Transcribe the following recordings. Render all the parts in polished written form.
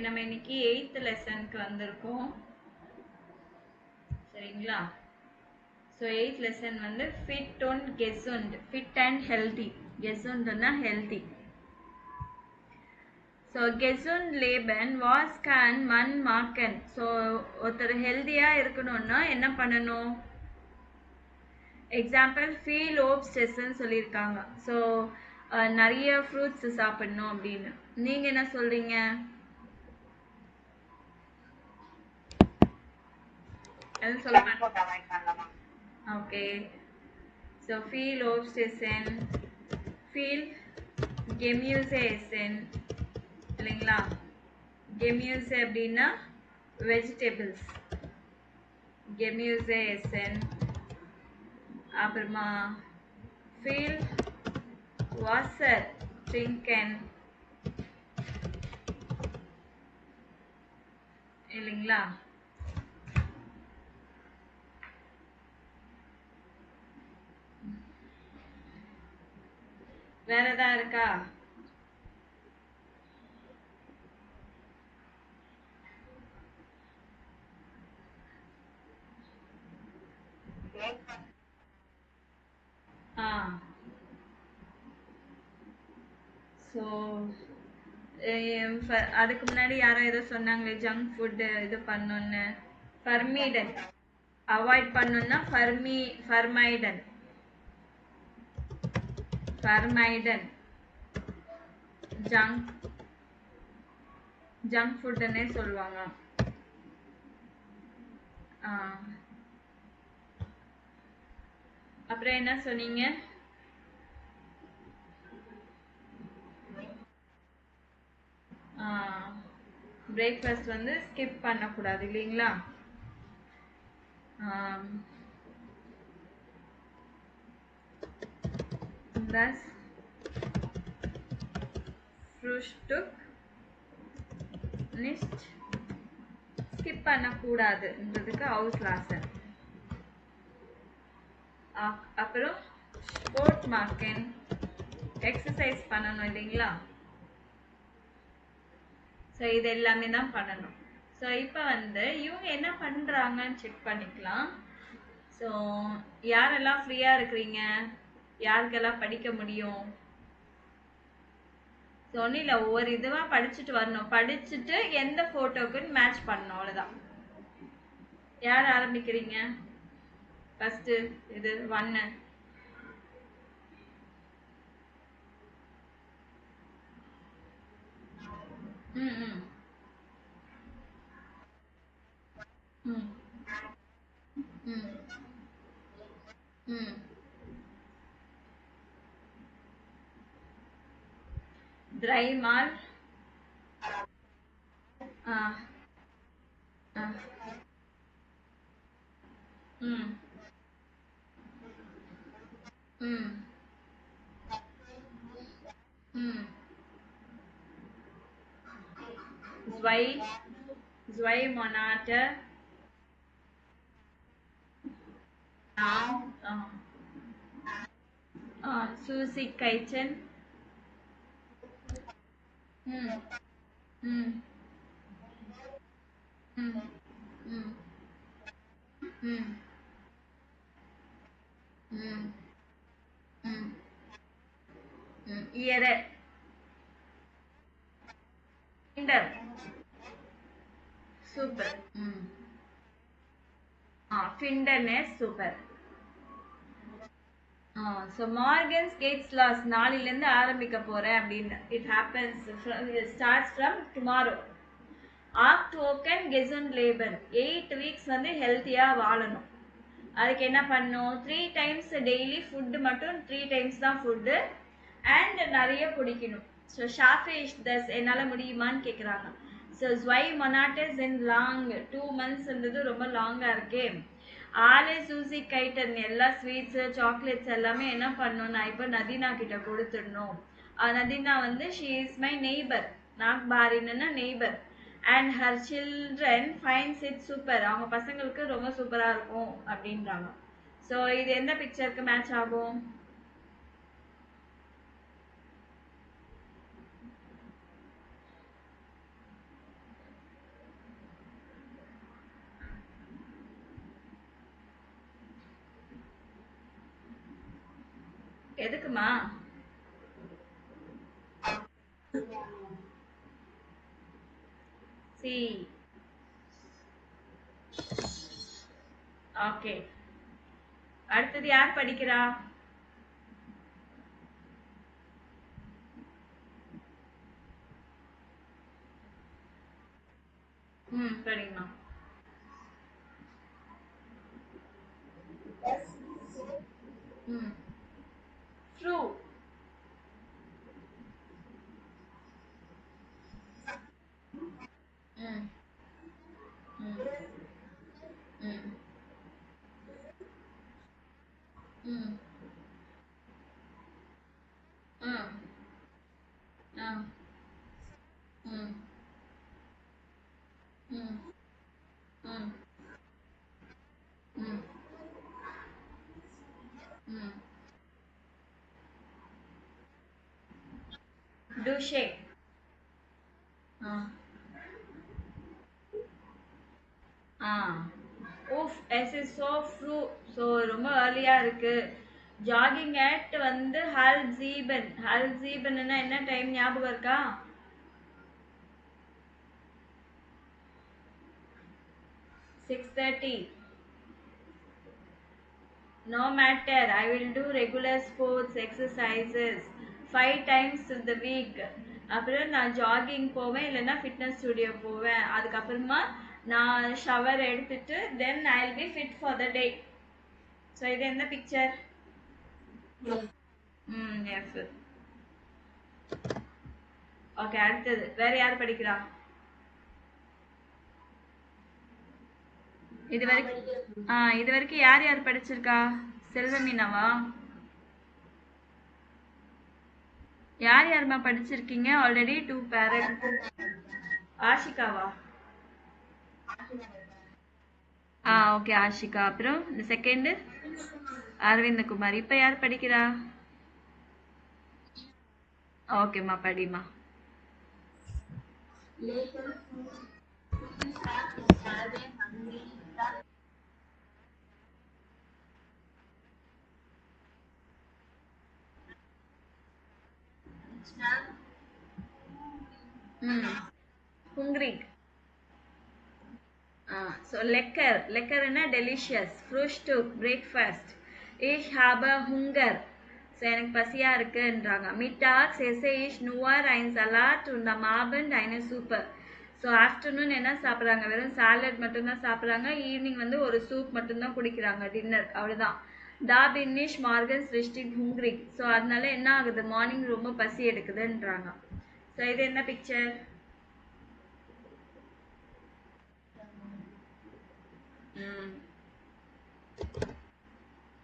நம்ம இன்னைக்கு 8th லெசனுக்கு வந்திருக்கோம். சரிங்களா? ஸோ 8th லெசன் வந்து fit und gesund, fit and healthy. gesundனா healthy. So gesund leben was kann man machen. So ஒருத்தர் ஹெல்தியா இருக்கணும்னா என்ன பண்ணணும்? எக்ஸாம்பிள் ஃபீல் ஓப்ஸ்டெஸ்ன்னு சொல்லியிருக்காங்க. ஸோ நிறைய ஃப்ரூட்ஸ் சாப்பிடணும் அப்படின்னு. நீங்க என்ன சொல்றீங்க? Okay. So feel obsession, feel gemüseessen இல்லைங்களா? gemüse அப்படின்னா வெஜிடபிள்ஸ். gemüseessen. அப்புறமா feel Wasser trinken இல்லைங்களா? வேற ஏதாவது இருக்கா? ஸோ அதுக்கு முன்னாடி யாரோ ஏதோ சொன்னாங்களே ஜங்க் ஃபுட்டு இது பண்ணணும்னு. ஃபர்மீடன் அவாய்ட் பண்ணணும்னா ஃபர்மைடன் ஜங்க் ஃபுட்டுன்னே சொல்லுவாங்க. அப்புறம் என்ன சொன்னீங்க? பிரேக்ஃபாஸ்ட் வந்து ஸ்கிப் பண்ணக்கூடாது இல்லைங்களா? Das Frühstück nicht ஸ்கிப் பண்ணக்கூடாதுன்றதுக்கு auslassen. அப்புறம் ஸ்போர்ட் மார்க்கென் எக்ஸசைஸ் பண்ணணும் இல்லைங்களா? ஸோ இது எல்லாமே தான் பண்ணணும். ஸோ இப்போ வந்து இவங்க என்ன பண்ணுறாங்கன்னு செக் பண்ணிக்கலாம். ஸோ யாரெல்லாம் ஃப்ரீயாக இருக்கிறீங்க? யாருக்கெல்லாம் படிக்க முடியும்? ஸோ ஒன்றும் இல்லை, ஒவ்வொரு இதுவாக படிச்சுட்டு வரணும். படிச்சுட்டு எந்த ஃபோட்டோக்குன்னு மேட்ச் பண்ணணும், அவ்வளோதான். யார் ஆரம்பிக்கிறீங்க? ஃபஸ்ட்டு இது 1. ம் ம் ம் ம் dreimal ம் ம் ம் zwei Monate Süßigkeiten. ம் ம் ம் ம் ம் ம் ம் ihre Kinder. சூப்பர். ஃபிண்டர்னஸ் சூப்பர். ஸோ மார்கன்ஸ் கேட்ஸ் லாஸ் நாளிலேருந்து ஆரம்பிக்க போகிறேன் அப்படின்னு. It happens starts from tomorrow. ஆக்டோக்கன் கெசன் லேபன் 8 வீக்ஸ் வந்து ஹெல்த்தியாக வாழணும். அதுக்கு என்ன பண்ணணும்? 3 times டெய்லி ஃபுட்டு மட்டும் 3 times தான் ஃபுட்டு அண்ட் நிறைய குடிக்கணும். ஸோ ஷாஃபிஷ் தஸ் என்னால் முடியுமான்னு கேட்குறாங்க. ஸோ ஸ்வை மொனாட்டஸ் இன் லாங் 2 monthsன்றது ரொம்ப லாங்காக இருக்கே. ஆலே சூசி கைட்டன் எல்லா ஸ்வீட்ஸு சாக்லேட்ஸ் எல்லாமே என்ன பண்ணணும்? நான் இப்போ நதீனா கிட்ட கொடுத்துடணும். நதீனா வந்து ஷீ இஸ் மை நெய்பர். நாக் பாரின்னா neighbour. And her children finds it super. அவங்க பசங்களுக்கு ரொம்ப சூப்பராக இருக்கும் அப்படின்றாங்க. ஸோ இது எந்த பிக்சருக்கு மேட்ச் ஆகும்? எதுக்குமா? சி. ஓகே. அடுத்தது யார் படிக்கிறா? படிங்கம்மா. ட்ரூ. ம் ம் ம் ம் ம் ஆ ம் ம் ம் ம் ம் டூஷே. ஆ ஆ ஊஃப் எஸ் இஸ் ஸோ ஃப்ரூ. ஸோ ரொம்ப ஏர்லியாக இருக்கு. ஜாகிங் அட் வந்து ஹல் ஜீபன்னா என்ன டைம் ஞாபகம் இருக்கா? 6:30. No matter, I will do regular sports exercises 5 times in the week. அப்புறம் நான் ஜாகிங் போவேன், இல்லைன்னா ஃபிட்னஸ் ஸ்டுடியோ போவேன். அதுக்கப்புறமா நான் ஷவர் எடுத்துட்டு then I will be fit for the day. So இது என்ன பிக்சர்? எஃப். ஓகே, அடுத்தது வேற யார் படிக்கிறா? இது வரைக்கும் யார் யார் படிச்சிருக்கா? செல்வமீனாவா? யார் யாருமா படிச்சிருக்கீங்க ஆல்ரெடி? 2 பேரண்ட். ஆஷிகாவா? ஓகே, ஆஷிகா. அப்புறம் இந்த செகண்ட் அரவிந்தகுமார். இப்போ யார் படிக்கிறா? ஓகேம்மா, படிமா. ஹungry. So leckerன்னா delicious. Frühstück, breakfast. Ich habe Hunger. So எனக்கு பசியா இருக்குன்றாங்க. மிட்டாக்ஸ் esse ich nur ein Salat und am Abend eine Suppe. So afternoon என்ன சாப்பிட்றாங்க? வெறும் சாலட் மட்டும்தான் சாப்பிட்றாங்க. ஈவினிங் வந்து ஒரு சூப் மட்டும்தான் குடிக்கிறாங்க, டின்னர். அவ்வளோதான். Da bin ich morgens richtig hungrig. So அதனால என்ன ஆகுது? மார்னிங் ரொம்ப பசி எடுக்குதுன்றாங்க. ஸோ இது என்ன பிக்சர்?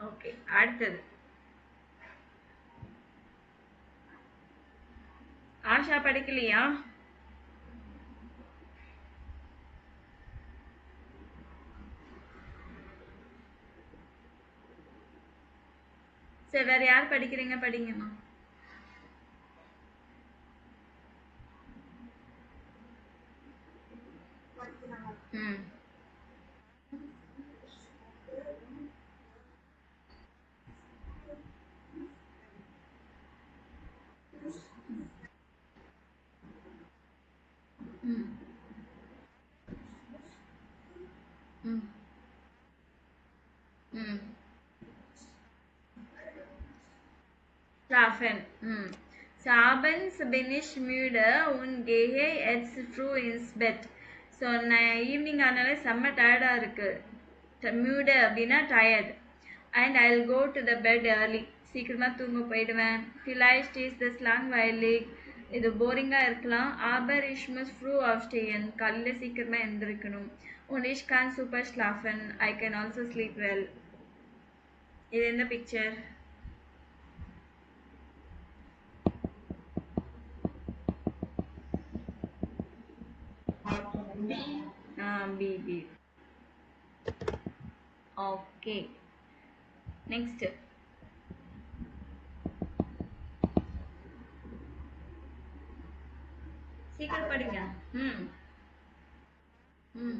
ஓகே, அடுத்தது ஆஷா படிக்கலையா? சரி, வேற யார் படிக்கிறீங்க? படிங்கம்மா. ம் ம் ம் ம் Schlafen. So abends bin ich müde und gehe jetzt früh ins Bett. So நான் ஈவினிங் ஆனாலே செம்ம டயர்டாக இருக்கு. மியூடு அப்படின்னா tired. And I will go to the bed early. சீக்கிரமாக தூங்க போயிடுவேன். vielleicht ist das langweilig. இது போரிங்காக இருக்கலாம். aber ich muss früh aufstehen. காலையில் சீக்கிரமாக எழுந்திருக்கணும். und ich kann super schlafen. I can also sleep well. இது என்ன பிக்சர்? B. ஓகே, நெக்ஸ்ட் சீக்கிரம் படிங்க. ம் ம்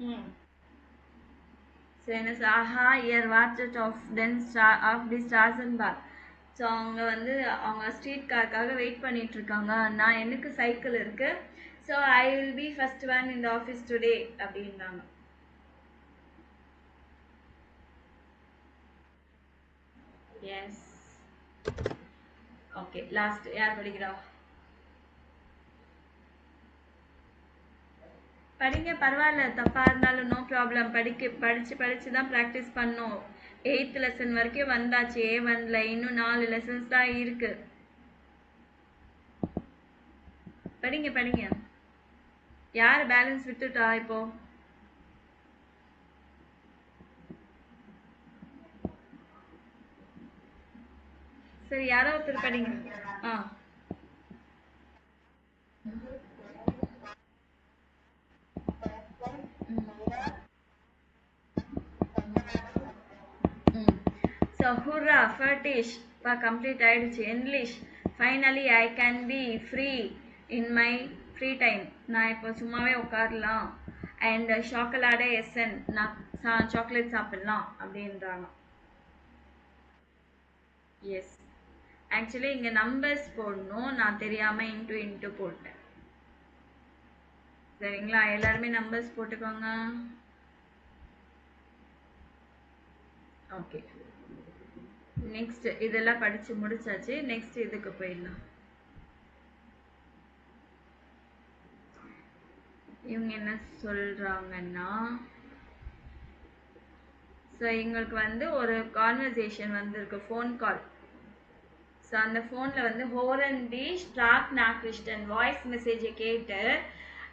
ம். ஸோ என்ன ஆஹா இயர் வாட்ச் ஆஃப் தென் ஸ்டார் ஆஃப் தி ஸ்டார்ஸ் அண்ட் பார். ஸோ அவங்க வந்து அவங்க ஸ்ட்ரீட் காருக்காக வெயிட் பண்ணிட்டு இருக்காங்க. நான் எனக்கு சைக்கிள் இருக்கு. So I will B first one in the office today அப்படின்னாங்க. எஸ். ஓகே லாஸ்ட் யார் படிக்கிறா? படிங்க பரவாயில்ல, தப்பா இருந்தாலும் நோ ப்ராப்ளம். படிச்சு தான் ப்ராக்டிஸ் பண்ணோம். 8th லெசன் வரைக்கும் வந்தாச்சு. A1ல இன்னும் 4 லெசன்ஸ் தான் இருக்கு. படிங்க படிங்க. யார் பேலன்ஸ் விட்டுட்டா இப்போ? சரி யாரோ ஒருத்தர் படிங்க. ஆ ம். ஸோ ஹுர்ரா ஃபர்டிஷ் பா கம்ப்ளீட் ஆயிடுச்சு. English finally I can be free in my free time. நான் இப்போ சும்மாவே உட்காரலாம். அண்ட் சாக்கலாடே எஸ்என் நான் சாக்லேட் சாப்பிடலாம் அப்படின்றாங்க. எஸ். ஆக்சுவலி இங்கே நம்பர்ஸ் போடணும். நான் தெரியாமல் இன்ட்டு போட்டேன். சரிங்களா, எல்லாருமே நம்பர்ஸ் போட்டுக்கோங்க. ஓகே, நெக்ஸ்ட் இதெல்லாம் படிச்சு முடிச்சாச்சு. நெக்ஸ்ட் இதுக்கு போயிடலாம். இவங்க என்ன சொல்றாங்கன்னா, ஸோ எங்களுக்கு வந்து ஒரு கான்வர்சேஷன் வந்திருக்கு, ஃபோன் கால். ஸோ அந்த ஃபோனில் வந்து ஹோரன் டி ஸ்ட்ராக் நாக்ரிஸ்டன் வாய்ஸ் மெசேஜை கேட்டு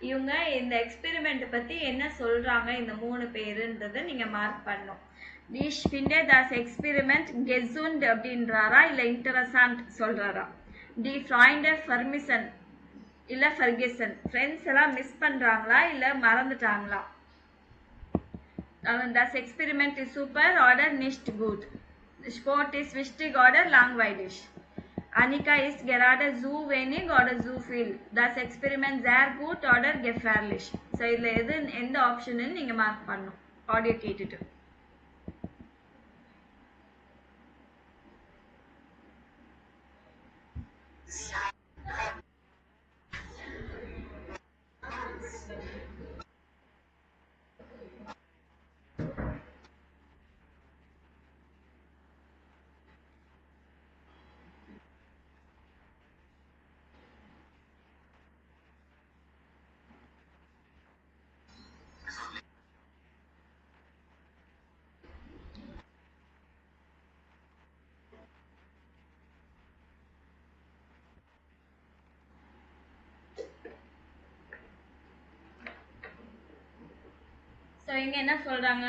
இவங்க இந்த எக்ஸ்பெரிமெண்ட் பற்றி என்ன சொல்கிறாங்க இந்த 3 பேருன்றதை நீங்கள் மார்க் பண்ணணும். டி ஸ்பிண்டே தாஸ் எக்ஸ்பெரிமெண்ட் கெசுண்ட் அப்படின்றாரா இல்லை இன்டரசான்ட் சொல்கிறாரா? டி ஃப்ராய்ண்டர் ஃபர்மிசன் இல்லை ஃபர்கெசன். ஃப்ரெண்ட்ஸ் எல்லாம் மிஸ் பண்ணுறாங்களா இல்லை மறந்துட்டாங்களா? Das Experiment ist super oder nicht gut. Sport ist wichtig oder langweilig. Annika ist gerade zu wenig oder zu viel. Das Experiment sehr gut oder gefährlich. So இதில் எது எந்த ஆப்ஷன்னு நீங்கள் மார்க் பண்ணணும் audio கேட்டுட்டு. So இங்க என்ன சொல்றாங்க?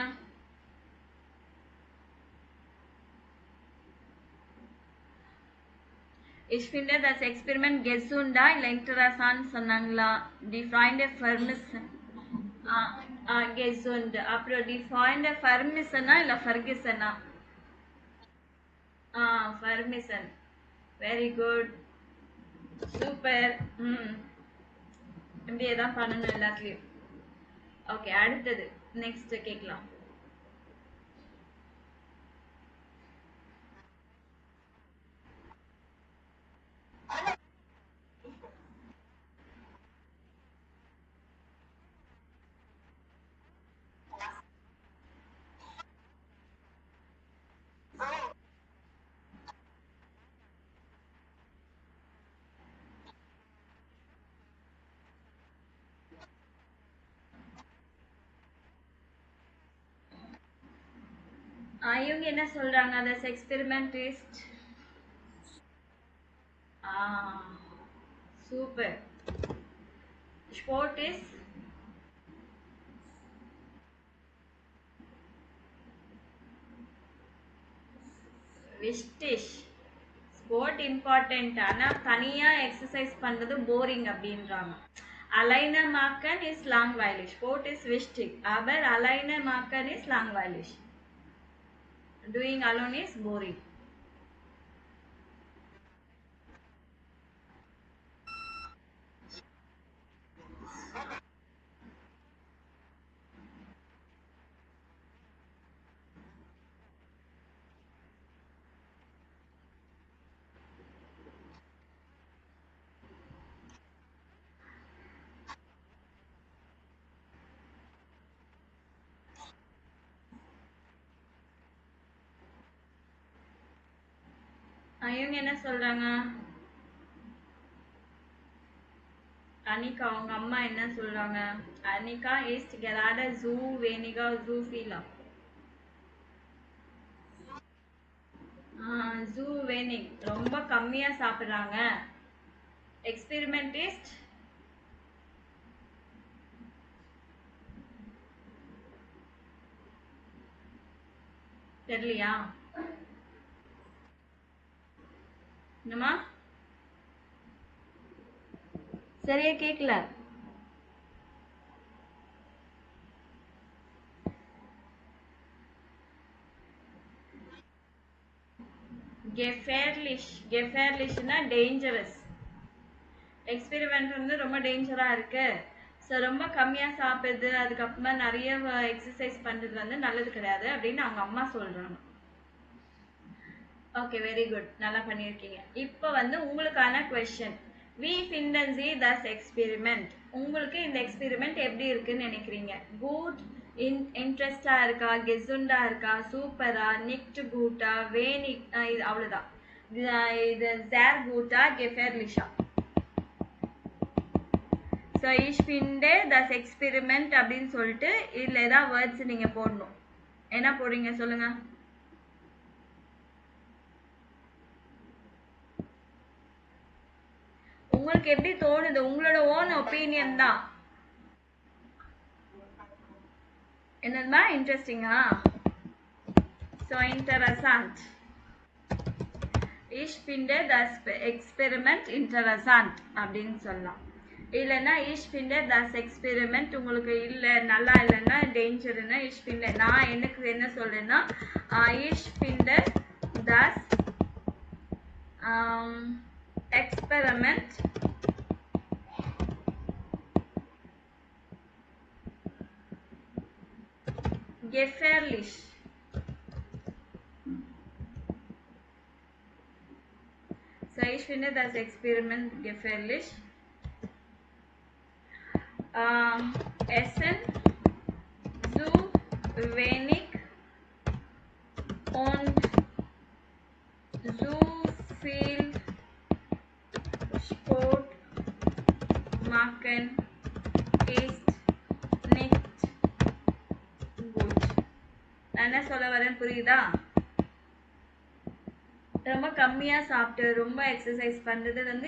Ich finde das Experiment gesund இல்லை interessant சொன்னாங்களா? Die Freunde vermissen gesund. அப்புறம் die Freunde vermissenனா இல்லை ஃபர்கிசனா? ஃபர்மிசன். Very good, super. இப்படியே தான் பண்ணணும் எல்லாத்துலேயும். ஓகே, அடுத்தது நெக்ஸ்ட் கேட்கலாம். இவங்க என்ன சொல்றாங்க? this experiment is super. sport is wistish. Sport important, ஆனால் தனியாக எக்ஸசைஸ் பண்ணுறது போரிங் அப்படின்றாங்க. அலைன மாக்கன் இஸ் லாங் வைலிஷ், ஸ்போர்ட் இஸ் விஸ்டிக், aber அலைன மாக்கன் இஸ் லாங் வைலிஷ், டூயிங் அலோன் இஸ் போரிங். இவங்க என்ன சொல்றாங்க? அனிகா அவங்க அம்மா என்ன சொல்றாங்க? Anika ist gerade zu weniger zu viel. zu wenig ரொம்ப கம்மியா சாப்பிடுறாங்க. எக்ஸ்பெரிமெண்ட் ist தெரியலையா? என்னம்மா? சரியா கேட்கல. gefährlichனா டேஞ்சரஸ். எக்ஸ்பெரிமெண்ட் வந்து ரொம்ப டேஞ்சரா இருக்கு. ஸோ ரொம்ப கம்மியா சாப்பிடுது, அதுக்கப்புறமா நிறைய எக்ஸசைஸ் பண்றது வந்து நல்லது கிடையாது அப்படின்னு அவங்க அம்மா சொல்றாங்க. ஓகே, வெரி குட், நல்லா பண்ணியிருக்கீங்க. இப்போ வந்து உங்களுக்கான கொஸ்டின். வி finden Sie das எக்ஸ்பெரிமெண்ட். உங்களுக்கு இந்த எக்ஸ்பெரிமெண்ட் எப்படி இருக்குன்னு நினைக்கிறீங்க? குட், இன்ட்ரெஸ்டா இருக்கா, கெசுண்டா இருக்கா, சூப்பரா, நிக்ட் கூட்டா, வேனிக், இது அவ்வளவுதான். இது சேர் கூட்டா, கெஃபேர்லிஷா. So ich finde das experiment அப்படின்னு சொல்லிட்டு இதுல ஏதாவது வேர்ட்ஸ் நீங்க போடணும். என்ன போடுறீங்க சொல்லுங்க? உங்களுக்கு எப்படி தோணுது? உங்களோட ஓன் ஒப்பீனியன் தான். என்னதுமா இன்ட்ரெஸ்டிங்கா? ஸோ இன்டரசன்ட். Ich finde das எக்ஸ்பெரிமெண்ட் இன்டரசன்ட் அப்படின்னு சொல்லலாம். இல்லைன்னா ich finde das எக்ஸ்பெரிமெண்ட் உங்களுக்கு இல்லை, நல்லா இல்லைன்னா டேஞ்சர்னா ich finde. நான் எனக்கு என்ன சொல்றேன்னா ich finde das experiment gefährlich. So ich finde das Experiment gefährlich. Essen zu wenig und zu viel Sport machen ist nicht gut. என்ன சொல்ல வரேன் புரியுதா? ரொம்ப கம்மியா சாப்பிட்டு ரொம்ப எக்ஸசைஸ் பண்றது வந்து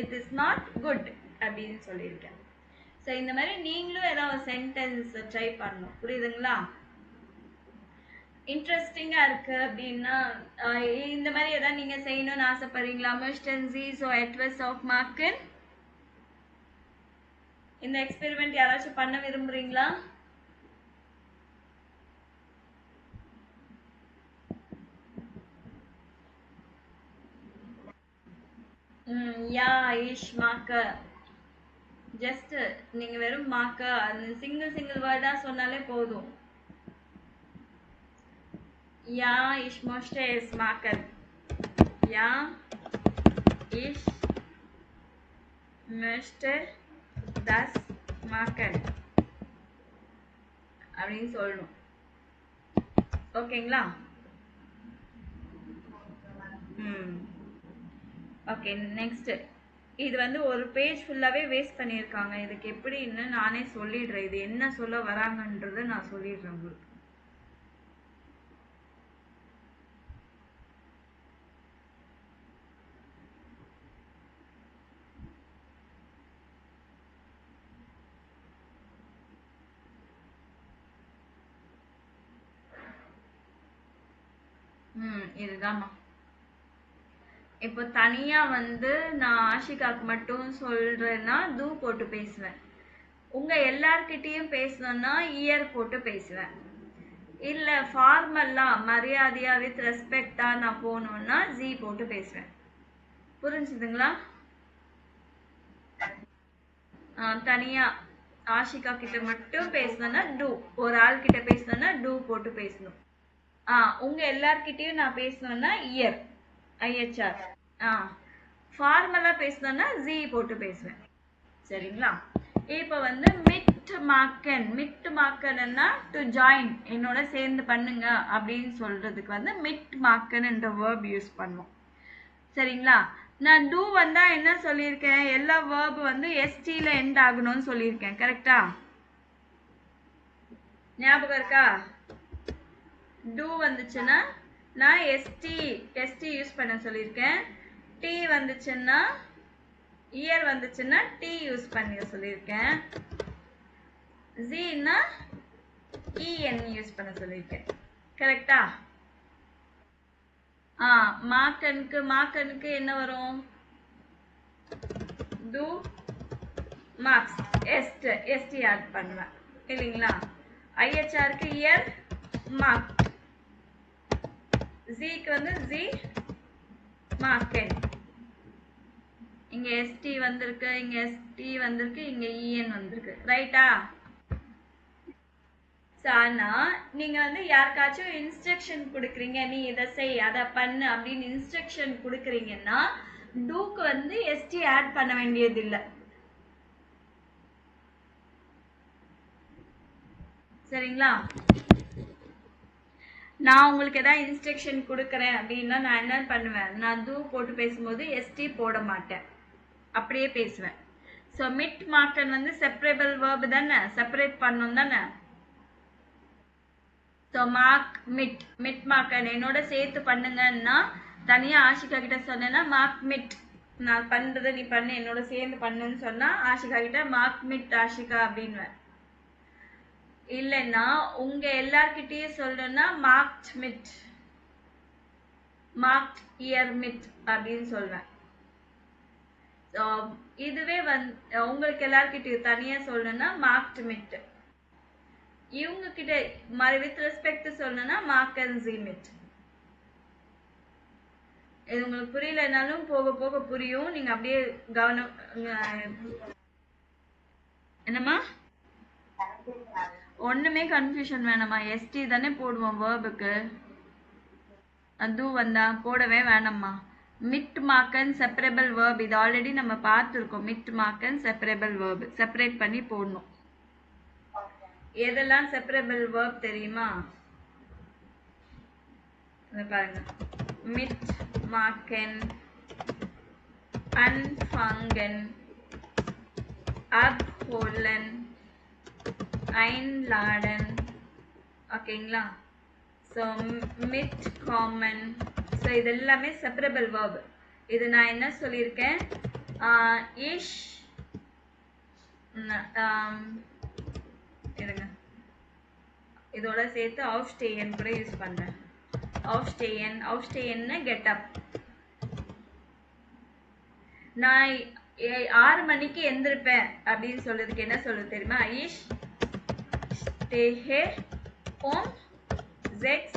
இட் இஸ் நாட் குட் அப்படின்னு சொல்லியிருக்கேன். ஸோ இந்த மாதிரி நீங்களும் ஏதாவது சென்டென்ஸ் ட்ரை பண்ணணும். புரியுதுங்களா? இன்ட்ரெஸ்டிங்கா இருக்கு அப்படின்னா இந்த மாதிரி ஏதாவது நீங்க செய்யணும்னு ஆசைப்படுறீங்களா? möchten Sie so etwas auch machen? இந்த எக்ஸ்பெரிமெண்ட் யாராச்சும் பண்ண விரும்புறீங்களா? யா ich mache. ஜஸ்ட் நீங்க வெறும் மாக்க அந்த சிங்கிள் வேர்டா சொன்னாலே போதும். யா ich möchte es machen. யா ich möchte das machen அப்படின்னு சொல்லணும். ஓகேங்களா? Okay, next. இது வந்து ஒரு பேஜ் ஃபுல்லாவே வேஸ்ட் பண்ணியிருக்காங்க. இதுக்கு எப்படின்னு நானே சொல்லிடுறேன். இது என்ன சொல்ல வராங்கன்றதை நான் சொல்லிடுறேன் உங்களுக்கு. இதுதான்மா. இப்போ தனியா வந்து நான் ஆஷிகாக்கு மட்டும் சொல்றேன்னா தூ போட்டு பேசுவேன். உங்க எல்லார்கிட்டயும் பேசணும்னா இயர் போட்டு பேசுவேன். இல்ல ஃபார்மல்லா மரியாதையா வித் ரெஸ்பெக்டா நான் போகணும்னா ஜி போட்டு பேசுவேன். புரிஞ்சுதுங்களா? தனியா ஆஷிகா கிட்ட மட்டும் பேசணும்னா டூ, ஒரு ஆள் கிட்ட பேசணும்னா டூ போட்டு பேசணும். உங்க எல்லார்கிட்டயும் நான் பேசணும்னா இயர், ஐஎச்ஆர். ஃபார்மலா பேசணும்னா ஜி போட்டு பேசுவேன். சரிங்களா? இப்போ வந்து மிட் மார்க்கன்னா டு ஜாயின், என்னோட சேர்ந்து பண்ணுங்க அப்படின்னு சொல்றதுக்கு வந்து மிட் மார்க்கன் என்ற வேர்ப் யூஸ் பண்ணுவோம். சரிங்களா? நான் டூ வந்தா என்ன சொல்லியிருக்கேன், எல்லா verb வந்து STல end ஆகணும்னு சொல்லியிருக்கேன். கரெக்டா? ஞாபகம் இருக்கா? டூ வந்துச்சுன்னா நான் ST யூஸ் பண்ண சொல்லியிருக்கேன். T வந்துச்சுன்னா இயர் வந்துச்சுன்னா T யூஸ் பண்ண சொல்லியிருக்கேன். Zன்னா EN யூஸ் பண்ண சொல்லியிருக்கேன். கரெக்டா? மார்க்கனுக்கு என்ன வரும்? டூ மார்க்ஸ் ST ஆட் பண்ணுவேன் இல்லைங்களா? IHRக்கு இயர் மார்க், Zக்கு வந்து Z மார்க்கன். இங்க ST வந்திருக்கு, இங்க ST வந்திருக்கு, இங்க EN வந்திருக்கு. ரைட்டா? ஆனா நீங்க வந்து யாருக்காச்சும் இன்ஸ்ட்ரக்ஷன் கொடுக்குறீங்க, நீ இதை செய் அதை பண்ணு அப்படின்னு இன்ஸ்ட்ரக்ஷன் கொடுக்குறீங்கன்னா டூக்கு வந்து ST ஆட் பண்ண வேண்டியது இல்லை. சரிங்களா? நான் உங்களுக்கு ஏதாவது இன்ஸ்ட்ரக்ஷன் கொடுக்குறேன் அப்படின்னா நான் என்ன பண்ணுவேன், நான் டூ போட்டு பேசும்போது ST போட மாட்டேன், அப்படியே பேசுவேன். ஸோ மிட் மார்க்கன் வந்து செப்பரேபிள் வேர்பு தானே, செப்பரேட் பண்ணணும் தானே. ஸோ மார்க் மிட் மார்க்கன் என்னோட சேர்த்து பண்ணுங்கன்னா, தனியாக ஆஷிகா கிட்ட சொன்னேன்னா மார்க் மிட், நான் பண்ணுறதை நீ பண்ணு என்னோட சேர்ந்து பண்ணுன்னு சொன்னால் ஆஷிகா கிட்ட மார்க் மிட் ஆஷிகா அப்படின்வேன். இல்லைன்னா உங்க எல்லார்கிட்டயும் சொல்லணும்னா marked mid, marked year mid அப்படின்னு சொல்வேன். இதுவே வந்து உங்களுக்கு எல்லார்கிட்டயும் தனியா சொல்லணும்னா மார்க்ட் மிட். இவங்க கிட்ட வித் ரெஸ்பெக்ட் சொல்லணும்னா மார்க் அண்ட் ஜி மிட். இது உங்களுக்கு புரியலனாலும் போக போக புரியும், நீங்க அப்படியே கவனம். என்னம்மா? ஒண்ணுமே கன்ஃபியூஷன் வேணாமா, ST தானே போடுவோம் வேர்புக்கு. அது வந்தா போடவே வேணாம்மா. மிட் மார்க்கன் செப்பரபிள் வேர்ப், இது ஆல்ரெடி நம்ம பார்த்துருக்கோம். மிட் மார்க்கன் செப்பரபிள் வேர்ப் செப்பரேட் பண்ணி போடணும். எதெல்லாம் செப்பரபிள் வேர்ப் தெரியுமா? பாருங்க, மிட் மார்க்கன், அன்ஃபங்கன், அப்ஹோலன், ஐன்லாடன். ஓகேங்களா? So mid common. ஸோ இது எல்லாமே செப்பரபிள் வேர்ப். இது நான் என்ன சொல்லியிருக்கேன், இஷ் இருங்க, இதோட சேர்த்து ஆஃப்ஸ்டேயன் கூட யூஸ் பண்ணுறேன். ஆஃப்ஸ்டேயன் கெட் அப். நான் 6 மணிக்கு எந்திருப்பேன் அப்படின்னு சொல்றதுக்கு என்ன சொல்றது தெரியுமா? இஷ் ஸ்டேஹே ஓம் 6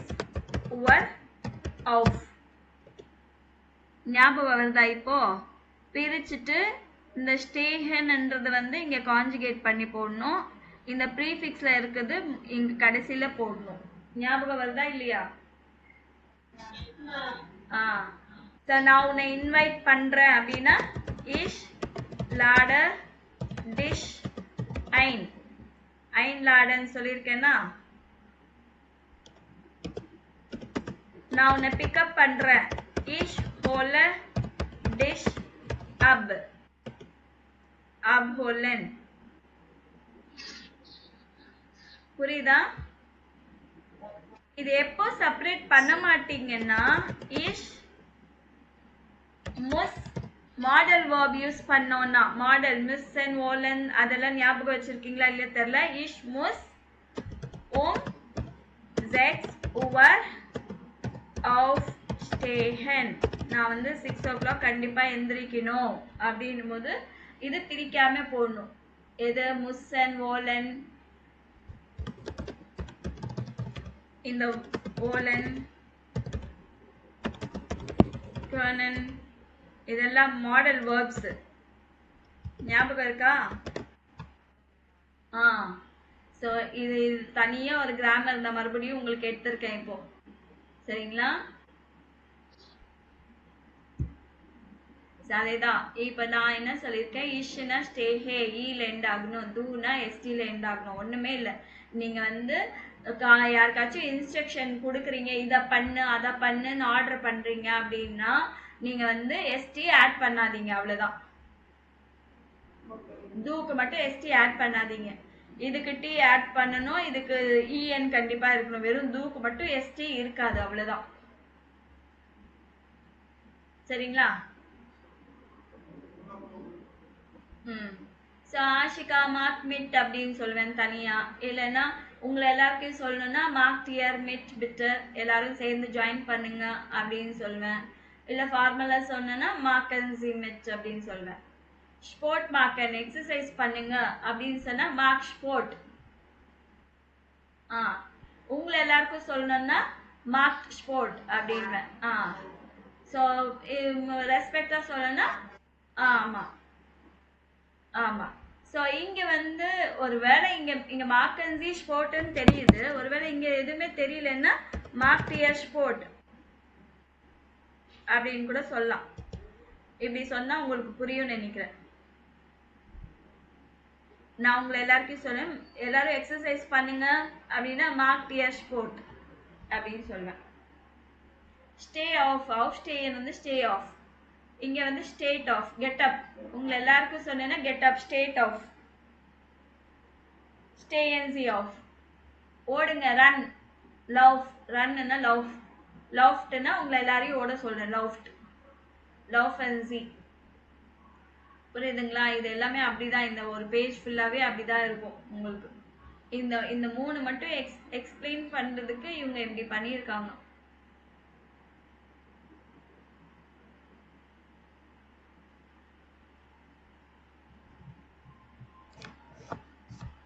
Uhr auf. ஞாபகம் வருதா? இப்போ பிரிச்சுட்டு இந்த ஸ்டேஹன்ன்றது வந்து இங்க கான்ஜுகேட் பண்ணி போடணும், இந்த ப்ரீஃபிக்ஸ்ல இருக்குது இங்க கடைசியில போடணும். ஞாபகம் வருதா இல்லையா? நான் உன்னை இன்வைட் பண்றேன் அப்படின்னா இஷ் லாடர் டிஷ் ஐன்லாடன் சொல்லியிருக்கேன்னா, நான் உன்னை பிக்கப் பண்றேன் இஷ் ஹோல டிஷ் அப்ஹோலன். புரியுதா? இது எப்போ செப்பரேட் பண்ண மாட்டீங்கன்னா இஷ் முஸ் மாடல் வேர்ப் யூஸ் பண்ணோம்னா, மாடல் மிஸ் அண்ட் ஓலன் அதெல்லாம் ஞாபகம் வச்சிருக்கீங்களா இல்லையா தெரியல. இஷ் முஸ் ஓம் 6 Uhr aufstehen. நான் வந்து 6 o'clock கண்டிப்பா எந்திரிக்கணும் அப்படின்னும் போது இது பிரிக்காம போடணும். எது முஸ் அண்ட் ஓலன், இந்த ஓலன் கர்னன் இதெல்லாம் மாடல் வேர்ப்ஸ். ஞாபகம் இருக்கா? ஸோ இது தனியாக ஒரு கிராமர் நான் மறுபடியும் உங்களுக்கு எடுத்திருக்கேன் இப்போ. சரிங்களா? அதேதான். இப்போ நான் என்ன சொல்லியிருக்கேன், இஷ்னா ஸ்டேஹே ஈல எண்ட் ஆகணும், தூனா எஸ்டில எண்ட் ஆகணும். ஒன்றுமே இல்லை. நீங்கள் வந்து யாருக்காச்சும் இன்ஸ்ட்ரக்ஷன் கொடுக்குறீங்க, இதை பண்ணு அதை பண்ணுன்னு ஆர்டர் பண்ணுறீங்க அப்படின்னா நீங்க வந்து எஸ்டி ஆட் பண்ணாதீங்க, அவ்வளவுதான். தூக்கு மட்டும் எஸ்டி ஆட் பண்ணாதீங்க. இதுக்கு டி ஆட் பண்ணணும், இதுக்கு இஎன் கண்டிப்பா இருக்கணும். வெறும் தூக்கு மட்டும் எஸ்டி இருக்காது, அவ்வளவுதான். சரிங்களா? ஸோ ஆஷிகா மார்க் மிட் அப்படின்னு சொல்லுவேன் தனியா. இல்லைன்னா உங்களை எல்லாருக்கும் சொல்லணும்னா மார்க் டியர் மிட் பிட்டு எல்லாரும் சேர்ந்து ஜாயின் பண்ணுங்க அப்படின்னு சொல்லுவேன். இல்லை ஃபார்மலாக சொன்னேன்னா மார்க் அண்ட் சி மிட் அப்படின்னு சொல்லுவேன். ஸ்போர்ட் மார்க் அண்ட் எக்ஸசைஸ் பண்ணுங்க அப்படின்னு சொன்னா மார்க் ஸ்போர்ட். உங்களை எல்லாருக்கும் சொல்லணும்னா மார்க் ஸ்போர்ட் அப்படின்வேன். ஸோ ரெஸ்பெக்டா சொல்லணும்னா ஆமா ஆமா. ஸோ இங்க வந்து ஒருவேளை இங்க மார்க் அண்ட் சி ஸ்போர்ட்னு தெரியுது, ஒருவேளை இங்க எதுவுமே தெரியலன்னா மார்க் டியர் ஸ்போர்ட் அப்படின்னு கூட சொல்லலாம். இப்படி சொன்னா உங்களுக்கு புரியும்னு நினைக்கிறேன். நான் உங்களை எல்லாருக்கும் சொல்லுவேன், எல்லாரும் எக்ஸசைஸ் பண்ணுங்க அப்படின்னா மார்க் டியர் ஸ்போர்ட் அப்படின்னு சொல்லுவேன். ஸ்டே ஆஃப் ஸ்டே வந்து ஸ்டே ஆஃப். இங்க வந்து ஸ்டேட் ஆஃப் கெட் அப். உங்களை எல்லாருக்கும் சொன்னேன்னா கெட் அப் ஸ்டேட் ஆஃப். ஸ்டே அண்ட் சி ஆஃப். ஓடுங்க ரன். லவ் ரன்னா லவ். லவ்ட்னா உங்களை எல்லாரையும் ஓட சொல்றேன். லவ்ட் லவ் அண்ட் சி. புரியுதுங்களா? இது எல்லாமே அப்படிதான். இந்த ஒரு பேஜ் ஃபுல்லாவே அப்படிதான் இருக்கும் உங்களுக்கு. இந்த இந்த 3 மட்டும் எக்ஸ்பிளைன் பண்றதுக்கு இவங்க இப்படி பண்ணியிருக்காங்க.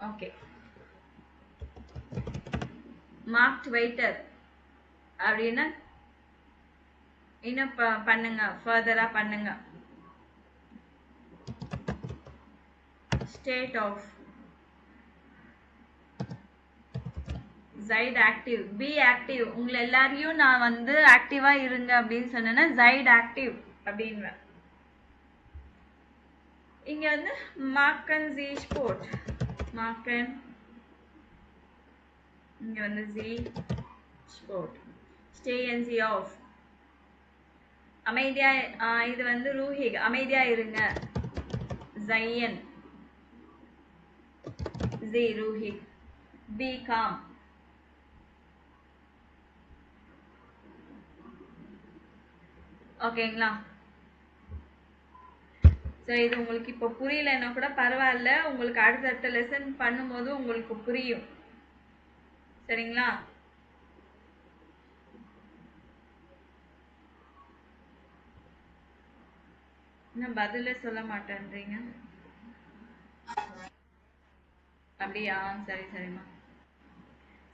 ஓகே. மார்க்ட் வெயிட்டர் அப்படின்னா இன்னும் பண்ணுங்க, ஃபர்தரா பண்ணுங்க. ஸ்டேட் ஆஃப். ஜைட் ஆக்டிவ். Be active. உங்களை எல்லாரையும் நான் வந்து ஆக்டிவா இருங்க அப்படின்னு சொன்னேன்னா ஜைட் ஆக்டிவ் அப்படின்னு. இங்க வந்து மார்க் அண்ட் ஜி ஸ்போர்ட். மார்க் அண்ட் இங்க வந்து ஜி ஸ்போர்ட். ஸ்டே அண்ட் ஜி ஆஃப். அமைதியா இது வந்து ரூஹிக். அமைதியா இருங்க. ஜயன் ஜி ரூஹிக். Be calm. ஓகேங்களா? ஸோ இது உங்களுக்கு இப்போ புரியலன்னா கூட பரவாயில்ல, உங்களுக்கு அடுத்தடுத்த லெசன் பண்ணும்போது உங்களுக்கு புரியும். சரிங்களா? இன்னும் பதிலே சொல்ல மாட்டேன்றீங்க. அப்படியா? சரி சரிம்மா.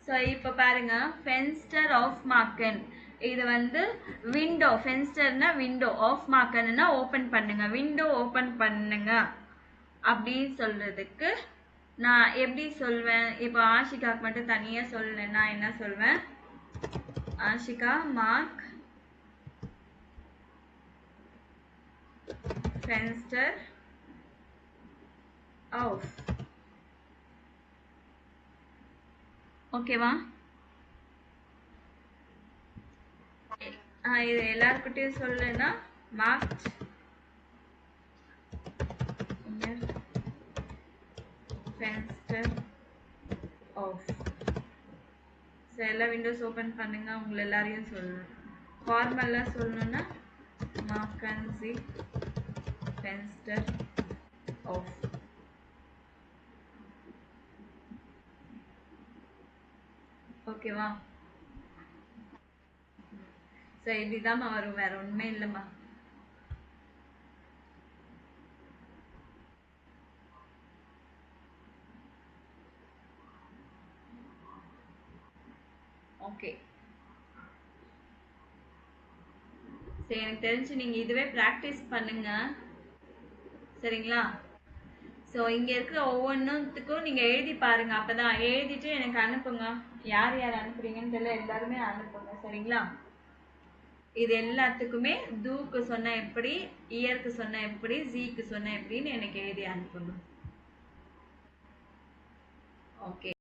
ஸோ இப்போ பாருங்க, ஃபென்ஸ்டர் ஆஃப் மார்க்கன். இது வந்து விண்டோ. ஃபென்ஸ்டர்னா விண்டோ, ஆஃப் மார்க்கன்னா ஓப்பன் பண்ணுங்க. விண்டோ ஓப்பன் பண்ணுங்க அப்படின்னு சொல்றதுக்கு நான் எப்படி சொல்வேன்? இப்போ ஆஷிகாக்கு மட்டும் தனியா சொல்லலைன்னா என்ன சொல்வேன்? ஆஷிகா மார்க் ஃபென்ஸ்டர் ஆஃப். ஓகேவா? இது எல்லாருக்கிட்டையும் சொல்லலைன்னா மார்க் ஃபென்ஸ்டர் ஆஃப். ஸோ எல்லா விண்டோஸ் ஓப்பன் பண்ணுங்க, உங்களை எல்லாரையும் சொல்லணும். ஃபார்மலாக சொல்லணும்னா மார்க் அண்ட் சி ஃபென்ஸ்டர் ஆஃப். ஓகேவா? ஸோ இப்படிதாம்மா வரும், வேற ஒண்ணுமே இல்லைம்மா. ஓகே. சரி, எனக்கு தெரிஞ்சு நீங்க இதுவே ப்ராக்டிஸ் பண்ணுங்க. சரிங்களா? ஸோ இங்க இருக்கிற ஒவ்வொன்றுத்துக்கும் நீங்க எழுதி பாருங்க. அப்பதான் எழுதிட்டு எனக்கு அனுப்புங்க. யார் யார் அனுப்புறீங்கன்னு தெரியல, எல்லாருமே அனுப்புங்க. சரிங்களா? இது எல்லாத்துக்குமே தூக்கு சொன்ன எப்படி, இயருக்கு சொன்ன எப்படி, ஜீக்கு சொன்ன எப்படின்னு எனக்கு எழுதி அனுப்புங்க. ஓகே.